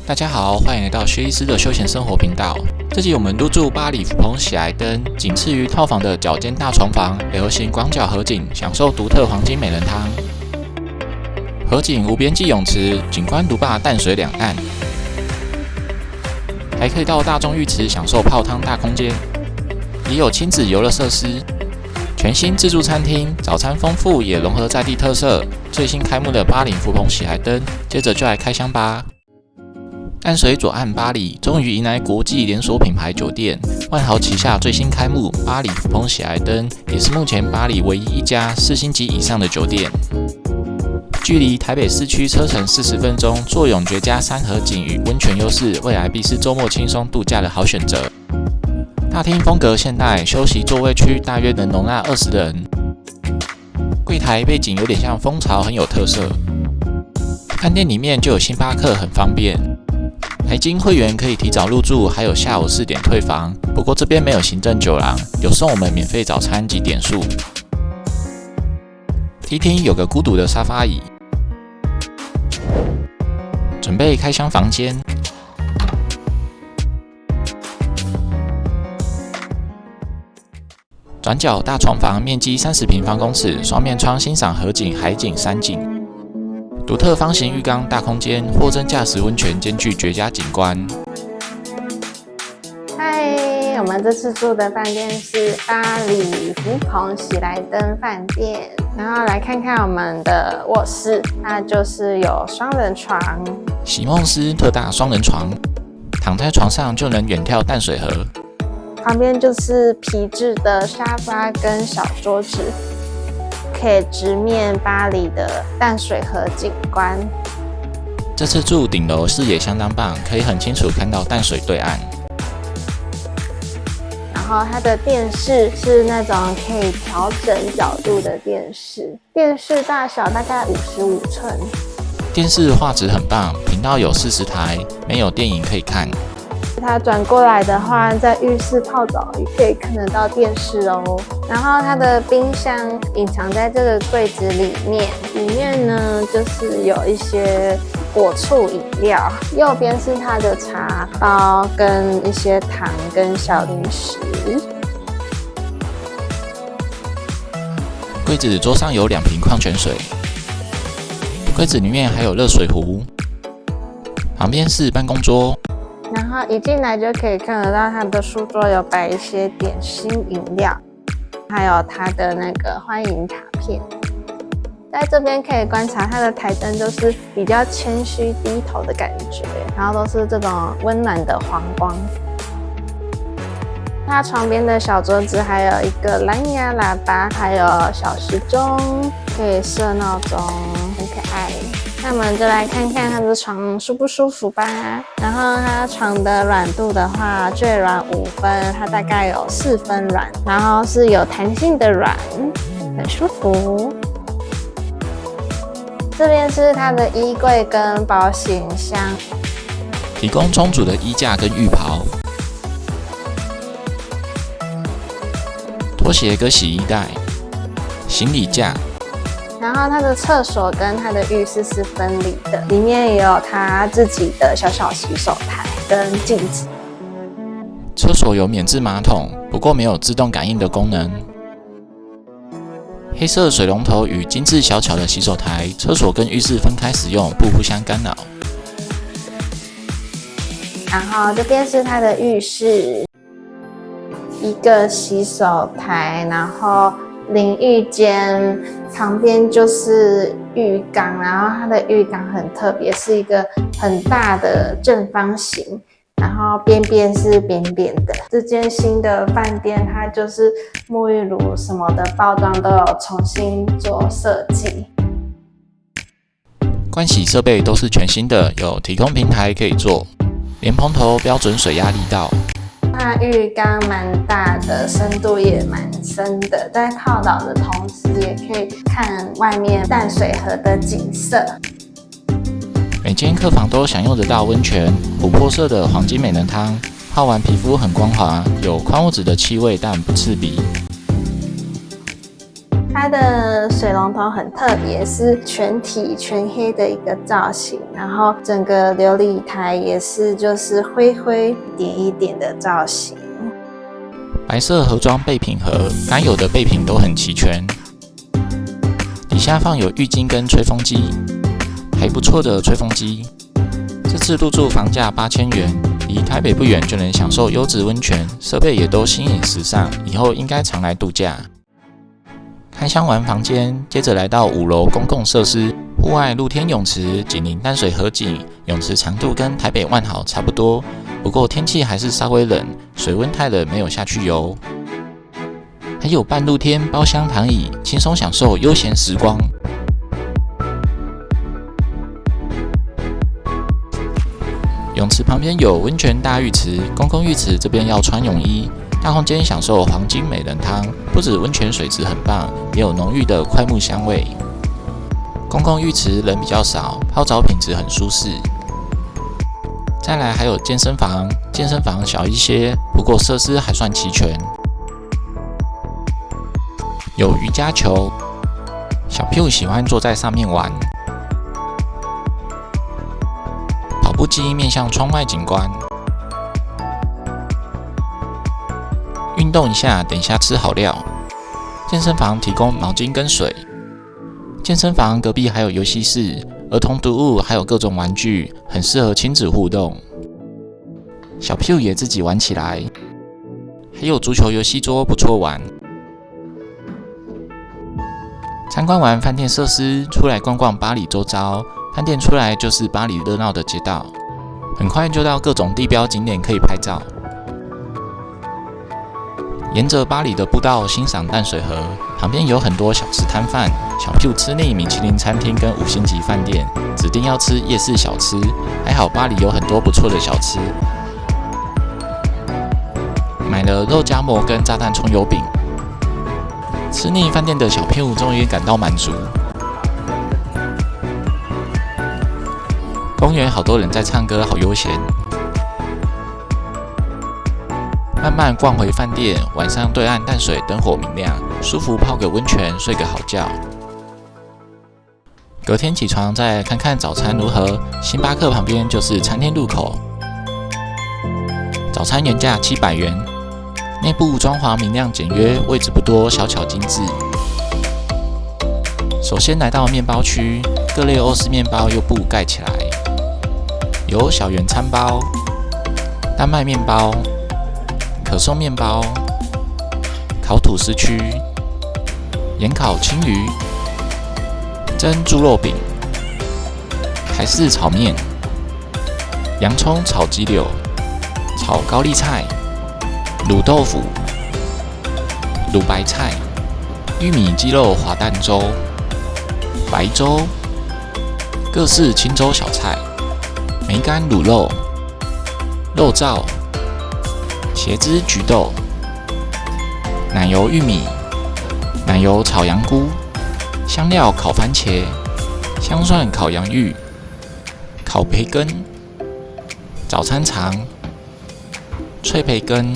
大家好，欢迎来到薛医师的休闲生活频道。这集我们入住巴黎福朋喜来登，仅次于套房的脚尖大床房，L 型广角河景，享受独特黄金美人汤。河景无边际泳池，景观独霸淡水两岸，还可以到大众浴池享受泡汤大空间，也有亲子游乐设施。全新自助餐厅，早餐丰富，也融合在地特色。最新开幕的巴黎福朋喜来登，接着就来开箱吧。淡水左岸巴黎终于迎来国际连锁品牌酒店，万豪旗下最新开幕巴黎福朋喜来登，也是目前巴黎唯一一家4星级以上的酒店。距离台北市区车程40分钟，坐拥绝佳山河景与温泉优势，未来必是周末轻松度假的好选择。大厅风格现代，休息座位区大约能容纳20人。柜台背景有点像蜂巢，很有特色。饭店里面就有星巴克，很方便。台金会员可以提早入住，还有下午4点退房。不过这边没有行政酒廊，有送我们免费早餐及点数。梯厅有个孤独的沙发椅。准备开箱房间。转角大床房面积30平方公尺，双面窗欣赏河景、海景、山景。独特方形浴缸大空间，货真价实温泉兼具绝佳景观。嗨，我们这次住的饭店是巴黎福朋喜来登饭店，然后来看看我们的卧室，那就是有双人床，席梦思特大双人床，躺在床上就能远眺淡水河。旁边就是皮质的沙发跟小桌子，可以直面巴黎的淡水河景观。这次住顶楼视野相当棒，可以很清楚看到淡水对岸。然后它的电视是那种可以调整角度的电视，电视大小大概55寸。电视画质很棒，频道有40台，没有电影可以看。它转过来的话，在浴室泡澡也可以看得到电视哦。然后它的冰箱隐藏在这个柜子里面，里面呢就是有一些果醋饮料，右边是它的茶包跟一些糖跟小零食。柜子桌上有2瓶矿泉水，柜子里面还有热水壶，旁边是办公桌。然后一进来就可以看得到它的书桌有摆一些点心饮料，还有它的那个欢迎卡片。在这边可以观察它的台灯，就是比较谦虚低头的感觉，然后都是这种温暖的黄光。它床边的小桌子还有一个蓝牙喇叭，还有小时钟，可以设闹钟，很可爱。那我们就来看看它的床舒不舒服吧。然后它床的软度的话，最软5分，它大概有4分软，然后是有弹性的软，很舒服。这边是它的衣柜跟保险箱，提供充足的衣架跟浴袍，拖鞋跟洗衣袋，行李架。然后它的厕所跟它的浴室是分离的，里面也有它自己的小小洗手台跟镜子。厕所有免治马桶，不过没有自动感应的功能。黑色水龙头与精致小巧的洗手台，厕所跟浴室分开使用，不互相干扰。然后这边是它的浴室，一个洗手台，然后淋浴间旁边就是浴缸，然后它的浴缸很特别，是一个很大的正方形，然后边边是扁扁的。这间新的饭店它就是沐浴乳什么的包装都有重新做设计，盥洗设备都是全新的，有提供平台可以坐，莲蓬头标准水压力道。它浴缸蛮大的，深度也蛮深的，在泡澡的同时也可以看外面淡水河的景色。每间客房都享用得到温泉，琥珀色的黄金美人汤，泡完皮肤很光滑，有矿物质的气味但不刺鼻。它它的水龙头很特别，是全体全黑的一个造型，然后整个琉璃台也是就是灰灰一点一点的造型。白色盒装备品盒，该有的备品都很齐全。底下放有浴巾跟吹风机，还不错的吹风机。这次入住房价8000元，离台北不远就能享受优质温泉，设备也都新颖时尚，以后应该常来度假。开箱完房间，接着来到5楼公共设施，户外露天泳池，紧邻淡水河景，泳池长度跟台北万豪差不多，不过天气还是稍微冷，水温太冷没有下去游。还有半露天包厢躺椅，轻松享受悠闲时光。泳池旁边有温泉大浴池，公共浴池这边要穿泳衣。大空间享受黄金美人汤，不止温泉水质很棒，也有浓郁的快木香味。公共浴池人比较少，泡澡品质很舒适。再来还有健身房，健身房小一些，不过设施还算齐全。有瑜伽球，小屁股喜欢坐在上面玩。跑步机面向窗外景观，运动一下，等一下吃好料。健身房提供毛巾跟水。健身房隔壁还有游戏室、儿童读物，还有各种玩具，很适合亲子互动。小屁股也自己玩起来。还有足球游戏桌，不错玩。参观完饭店设施，出来逛逛巴黎周遭。饭店出来就是巴黎热闹的街道，很快就到各种地标景点可以拍照。沿着巴黎的步道欣赏淡水河，旁边有很多小吃摊贩。小屁股吃腻米其林餐厅跟5星级饭店，指定要吃夜市小吃。还好巴黎有很多不错的小吃。买了肉夹馍跟炸弹葱油饼。吃腻饭店的小屁股终于感到满足。公园好多人在唱歌，好悠闲。慢慢逛回饭店，晚上对岸淡水灯火明亮，舒服泡个温泉，睡个好觉。隔天起床再看看早餐如何。星巴克旁边就是餐厅入口。早餐原价700元，内部装潢明亮简约，位置不多，小巧精致。首先来到面包区，各类欧式面包用布盖起来，有小圆餐包、丹麦面包、可颂面包、烤吐司区、盐烤青鱼、蒸猪肉饼、台式炒面、洋葱炒鸡柳、炒高丽菜、卤豆腐、卤白菜、玉米鸡肉滑蛋粥、白粥、各式清粥小菜、梅干卤肉、肉燥、茄汁焗豆、奶油玉米、奶油炒羊菇、香料烤番茄、香蒜烤洋芋、烤培根、早餐肠、脆培根、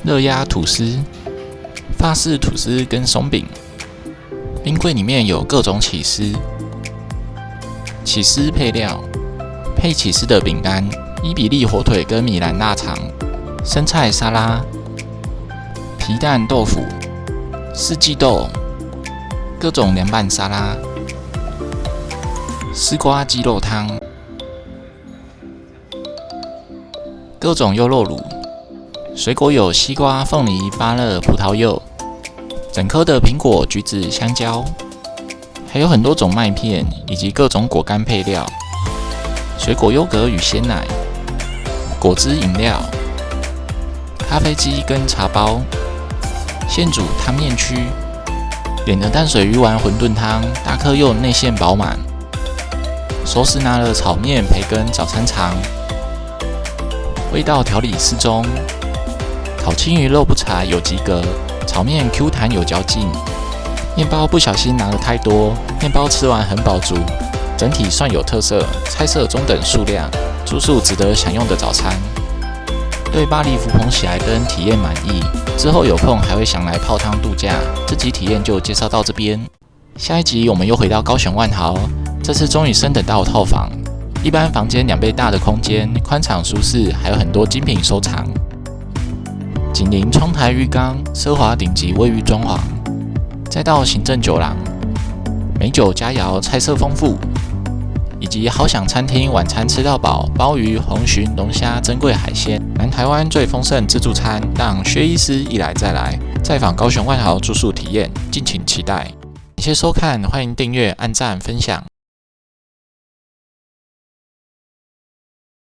热压吐司、法式吐司跟松饼。冰柜里面有各种起司，起司配料，配起司的饼干，伊比利火腿跟米兰腊肠，生菜沙拉，皮蛋豆腐，四季豆，各种凉拌沙拉，丝瓜鸡肉汤，各种优酪乳，水果有西瓜、凤梨、芭乐、葡萄柚，整颗的苹果、橘子、香蕉，还有很多种麦片以及各种果干配料，水果优格与鲜奶，果汁饮料，咖啡机跟茶包，现煮汤面区，点的淡水鱼丸馄饨汤，大颗又内馅饱满。熟食拿了炒面、培根、早餐肠，味道调理适中。烤青鱼肉不柴有及格，炒面 Q 弹有嚼劲。面包不小心拿了太多，面包吃完很饱足，整体算有特色，菜色中等数量，住宿值得享用的早餐。对巴黎福朋喜来登体验满意，之后有空还会想来泡汤度假。这集体验就介绍到这边，下一集我们又回到高雄万豪，这次终于升等到套房，一般房间2倍大的空间，宽敞舒适，还有很多精品收藏。紧邻窗台浴缸，奢华顶级卫浴装潢，再到行政酒廊，美酒佳肴，菜色丰富，以及好想餐厅晚餐吃到饱，鲍鱼、红鲟、龙虾、珍贵海鲜，南台湾最丰盛自助餐，让薛医师一来再来，再访高雄万豪住宿体验，敬请期待。感谢收看，欢迎订阅、按赞、分享。